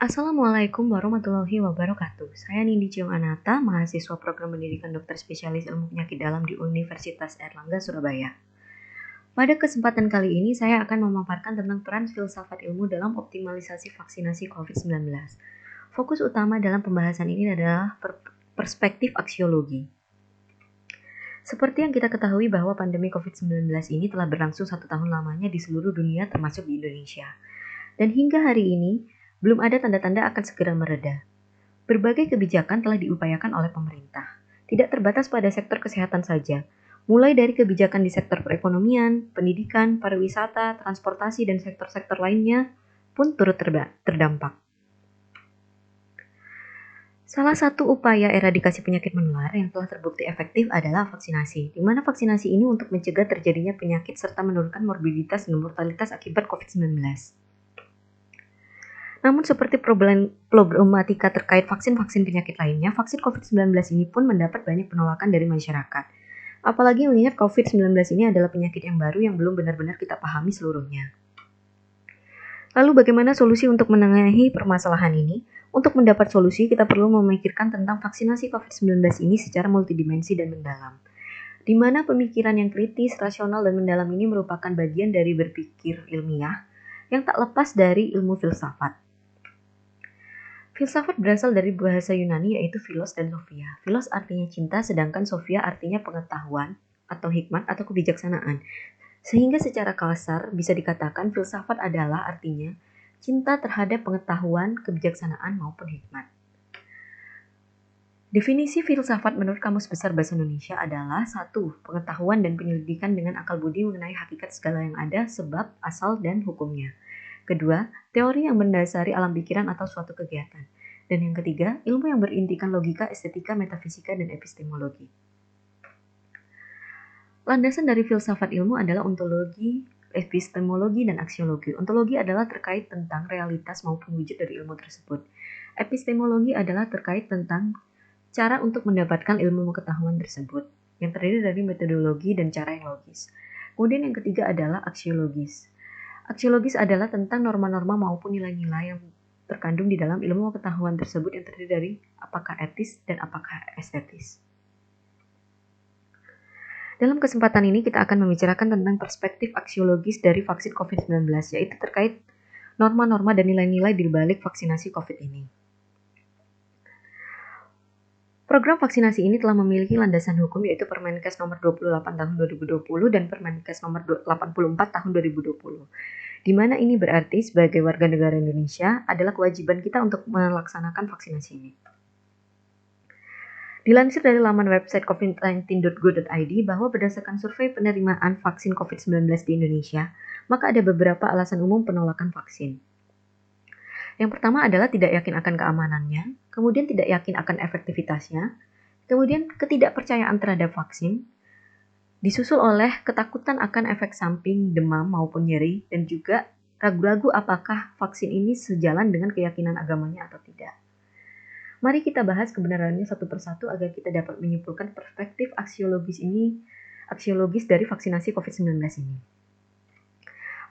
Assalamualaikum warahmatullahi wabarakatuh. Saya Nindi Ciong Anata, mahasiswa program pendidikan dokter spesialis ilmu penyakit dalam di Universitas Airlangga, Surabaya. Pada kesempatan kali ini, saya akan memaparkan tentang peran filsafat ilmu dalam optimalisasi vaksinasi COVID-19. Fokus utama dalam pembahasan ini adalah perspektif aksiologi. Seperti yang kita ketahui bahwa pandemi COVID-19 ini telah berlangsung 1 tahun lamanya di seluruh dunia termasuk di Indonesia. Dan hingga hari ini, belum ada tanda-tanda akan segera mereda. Berbagai kebijakan telah diupayakan oleh pemerintah. Tidak terbatas pada sektor kesehatan saja, mulai dari kebijakan di sektor perekonomian, pendidikan, pariwisata, transportasi, dan sektor-sektor lainnya pun turut terdampak. Salah satu upaya eradikasi penyakit menular yang telah terbukti efektif adalah vaksinasi, di mana vaksinasi ini untuk mencegah terjadinya penyakit serta menurunkan morbiditas dan mortalitas akibat COVID-19. Namun seperti problematika terkait vaksin-vaksin penyakit lainnya, vaksin COVID-19 ini pun mendapat banyak penolakan dari masyarakat. Apalagi mengingat COVID-19 ini adalah penyakit yang baru yang belum benar-benar kita pahami seluruhnya. Lalu bagaimana solusi untuk menengahi permasalahan ini? Untuk mendapat solusi, kita perlu memikirkan tentang vaksinasi COVID-19 ini secara multidimensi dan mendalam. Di mana pemikiran yang kritis, rasional, dan mendalam ini merupakan bagian dari berpikir ilmiah yang tak lepas dari ilmu filsafat. Filsafat berasal dari bahasa Yunani yaitu philos dan sophia. Philos artinya cinta, sedangkan sophia artinya pengetahuan atau hikmat atau kebijaksanaan. Sehingga secara kasar bisa dikatakan filsafat adalah artinya cinta terhadap pengetahuan, kebijaksanaan maupun hikmat. Definisi filsafat menurut Kamus Besar Bahasa Indonesia adalah 1. Pengetahuan dan penyelidikan dengan akal budi mengenai hakikat segala yang ada, sebab, asal, dan hukumnya. Kedua, teori yang mendasari alam pikiran atau suatu kegiatan. Dan yang ketiga, ilmu yang berintikan logika, estetika, metafisika, dan epistemologi. Landasan dari filsafat ilmu adalah ontologi, epistemologi, dan aksiologi. Ontologi adalah terkait tentang realitas maupun wujud dari ilmu tersebut. Epistemologi adalah terkait tentang cara untuk mendapatkan ilmu pengetahuan tersebut, yang terdiri dari metodologi dan cara yang logis. Kemudian yang ketiga adalah aksiologis. Aksiologis adalah tentang norma-norma maupun nilai-nilai yang terkandung di dalam ilmu pengetahuan tersebut yang terdiri dari apakah etis dan apakah estetis. Dalam kesempatan ini kita akan membicarakan tentang perspektif aksiologis dari vaksin COVID-19, yaitu terkait norma-norma dan nilai-nilai di balik vaksinasi COVID ini. Program vaksinasi ini telah memiliki landasan hukum yaitu Permenkes nomor 28 tahun 2020 dan Permenkes nomor 84 tahun 2020. Di mana ini berarti sebagai warga negara Indonesia adalah kewajiban kita untuk melaksanakan vaksinasi ini. Dilansir dari laman website covid19.go.id bahwa berdasarkan survei penerimaan vaksin COVID-19 di Indonesia, maka ada beberapa alasan umum penolakan vaksin. Yang pertama adalah tidak yakin akan keamanannya, kemudian tidak yakin akan efektivitasnya, kemudian ketidakpercayaan terhadap vaksin, disusul oleh ketakutan akan efek samping demam maupun nyeri, dan juga ragu-ragu apakah vaksin ini sejalan dengan keyakinan agamanya atau tidak. Mari kita bahas kebenarannya satu persatu agar kita dapat menyimpulkan perspektif aksiologis dari vaksinasi COVID-19 ini.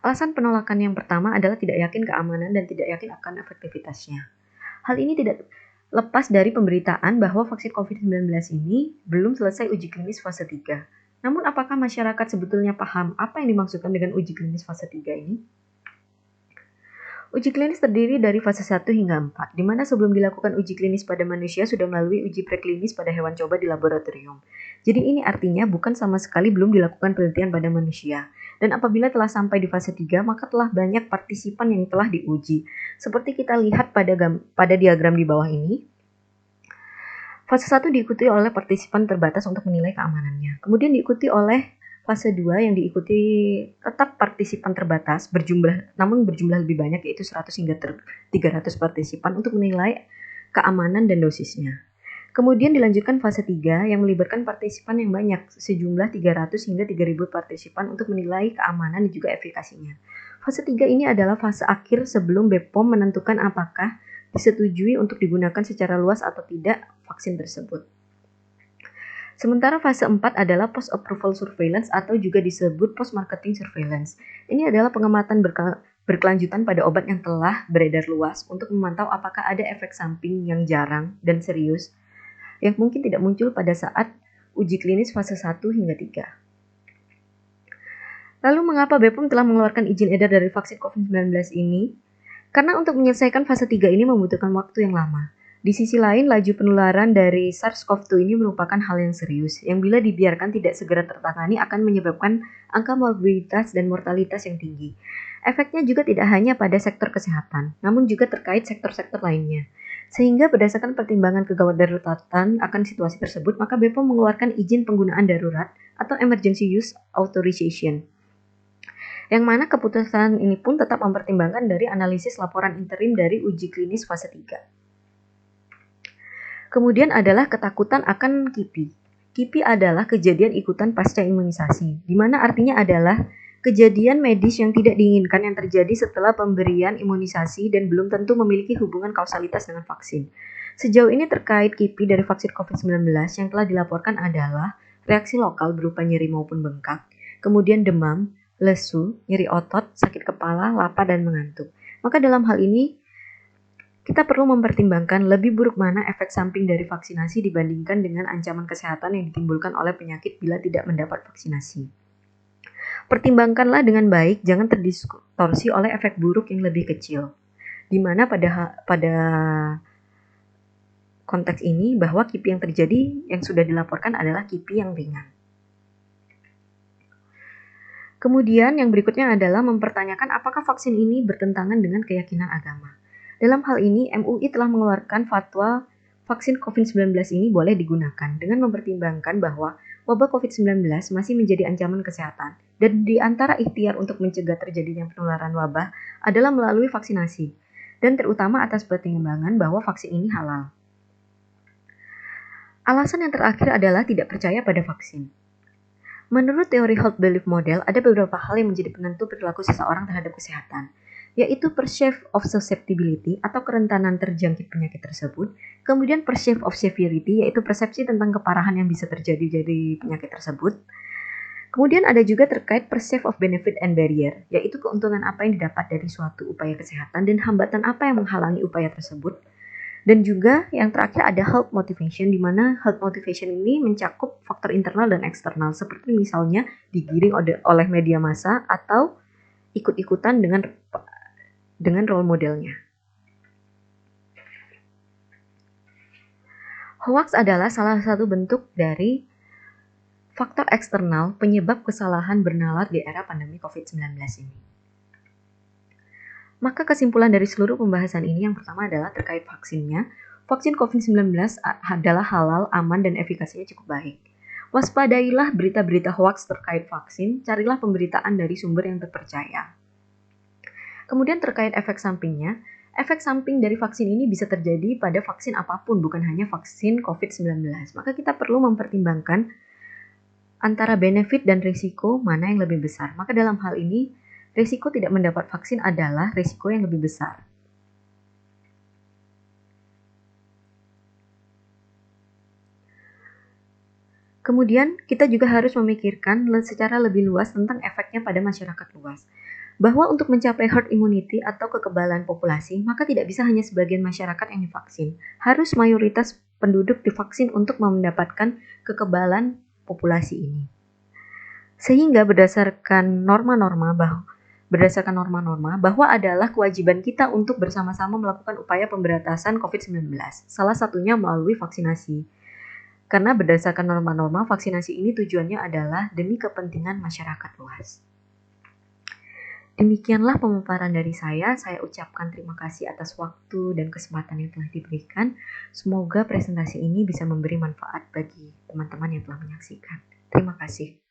Alasan penolakan yang pertama adalah tidak yakin keamanan dan tidak yakin akan efektivitasnya. Hal ini tidak lepas dari pemberitaan bahwa vaksin COVID-19 ini belum selesai uji klinis fase 3. Namun apakah masyarakat sebetulnya paham apa yang dimaksudkan dengan uji klinis fase 3 ini? Uji klinis terdiri dari fase 1 hingga 4, di mana sebelum dilakukan uji klinis pada manusia sudah melalui uji preklinis pada hewan coba di laboratorium. Jadi ini artinya bukan sama sekali belum dilakukan penelitian pada manusia. Dan apabila telah sampai di fase 3, maka telah banyak partisipan yang telah diuji. Seperti kita lihat pada diagram di bawah ini. Fase 1 diikuti oleh partisipan terbatas untuk menilai keamanannya. Kemudian diikuti oleh fase 2 yang diikuti tetap partisipan terbatas namun berjumlah lebih banyak yaitu 100 hingga 300 partisipan untuk menilai keamanan dan dosisnya. Kemudian dilanjutkan fase 3 yang melibatkan partisipan yang banyak sejumlah 300 hingga 3000 partisipan untuk menilai keamanan dan juga efikasinya. Fase 3 ini adalah fase akhir sebelum BPOM menentukan apakah disetujui untuk digunakan secara luas atau tidak vaksin tersebut. Sementara fase 4 adalah post-approval surveillance atau juga disebut post-marketing surveillance. Ini adalah pengamatan berkelanjutan pada obat yang telah beredar luas untuk memantau apakah ada efek samping yang jarang dan serius yang mungkin tidak muncul pada saat uji klinis fase 1 hingga 3. Lalu mengapa BPOM telah mengeluarkan izin edar dari vaksin COVID-19 ini? Karena untuk menyelesaikan fase 3 ini membutuhkan waktu yang lama. Di sisi lain, laju penularan dari SARS-CoV-2 ini merupakan hal yang serius, yang bila dibiarkan tidak segera tertangani akan menyebabkan angka morbiditas dan mortalitas yang tinggi. Efeknya juga tidak hanya pada sektor kesehatan, namun juga terkait sektor-sektor lainnya. Sehingga berdasarkan pertimbangan kegawat daruratan akan situasi tersebut, maka BPOM mengeluarkan izin penggunaan darurat atau Emergency Use Authorization. Yang mana keputusan ini pun tetap mempertimbangkan dari analisis laporan interim dari uji klinis fase 3. Kemudian adalah ketakutan akan KIPI. KIPI adalah kejadian ikutan pasca imunisasi, di mana artinya adalah kejadian medis yang tidak diinginkan yang terjadi setelah pemberian imunisasi dan belum tentu memiliki hubungan kausalitas dengan vaksin. Sejauh ini terkait KIPI dari vaksin COVID-19 yang telah dilaporkan adalah reaksi lokal berupa nyeri maupun bengkak, kemudian demam, lesu, nyeri otot, sakit kepala, lapar, dan mengantuk. Maka dalam hal ini, kita perlu mempertimbangkan lebih buruk mana efek samping dari vaksinasi dibandingkan dengan ancaman kesehatan yang ditimbulkan oleh penyakit bila tidak mendapat vaksinasi. Pertimbangkanlah dengan baik, jangan terdistorsi oleh efek buruk yang lebih kecil. Di mana pada konteks ini bahwa KIPI yang terjadi yang sudah dilaporkan adalah KIPI yang ringan. Kemudian yang berikutnya adalah mempertanyakan apakah vaksin ini bertentangan dengan keyakinan agama. Dalam hal ini, MUI telah mengeluarkan fatwa vaksin COVID-19 ini boleh digunakan dengan mempertimbangkan bahwa wabah COVID-19 masih menjadi ancaman kesehatan dan di antara ikhtiar untuk mencegah terjadinya penularan wabah adalah melalui vaksinasi dan terutama atas pertimbangan bahwa vaksin ini halal. Alasan yang terakhir adalah tidak percaya pada vaksin. Menurut teori Health Belief Model, ada beberapa hal yang menjadi penentu perilaku seseorang terhadap kesehatan, yaitu perceived of susceptibility atau kerentanan terjangkit penyakit tersebut, kemudian perceived of severity, yaitu persepsi tentang keparahan yang bisa terjadi dari penyakit tersebut. Kemudian ada juga terkait perceived of benefit and barrier, yaitu keuntungan apa yang didapat dari suatu upaya kesehatan dan hambatan apa yang menghalangi upaya tersebut. Dan juga yang terakhir ada health motivation, di mana health motivation ini mencakup faktor internal dan eksternal, seperti misalnya digiring oleh media massa atau ikut-ikutan dengan role modelnya. Hoax adalah salah satu bentuk dari faktor eksternal penyebab kesalahan bernalar di era pandemi COVID-19 ini. Maka kesimpulan dari seluruh pembahasan ini yang pertama adalah terkait vaksinnya. Vaksin COVID-19 adalah halal, aman, dan efikasinya cukup baik. Waspadailah berita-berita hoaks terkait vaksin, carilah pemberitaan dari sumber yang terpercaya. Kemudian terkait efek sampingnya, efek samping dari vaksin ini bisa terjadi pada vaksin apapun, bukan hanya vaksin COVID-19. Maka kita perlu mempertimbangkan antara benefit dan risiko mana yang lebih besar. Maka dalam hal ini, risiko tidak mendapat vaksin adalah risiko yang lebih besar. Kemudian, kita juga harus memikirkan secara lebih luas tentang efeknya pada masyarakat luas. Bahwa untuk mencapai herd immunity atau kekebalan populasi, maka tidak bisa hanya sebagian masyarakat yang divaksin. Harus mayoritas penduduk divaksin untuk mendapatkan kekebalan populasi ini. Sehingga berdasarkan norma-norma bahwa adalah kewajiban kita untuk bersama-sama melakukan upaya pemberantasan COVID-19, salah satunya melalui vaksinasi. Karena berdasarkan norma-norma, vaksinasi ini tujuannya adalah demi kepentingan masyarakat luas. Demikianlah pemaparan dari saya ucapkan terima kasih atas waktu dan kesempatan yang telah diberikan. Semoga presentasi ini bisa memberi manfaat bagi teman-teman yang telah menyaksikan. Terima kasih.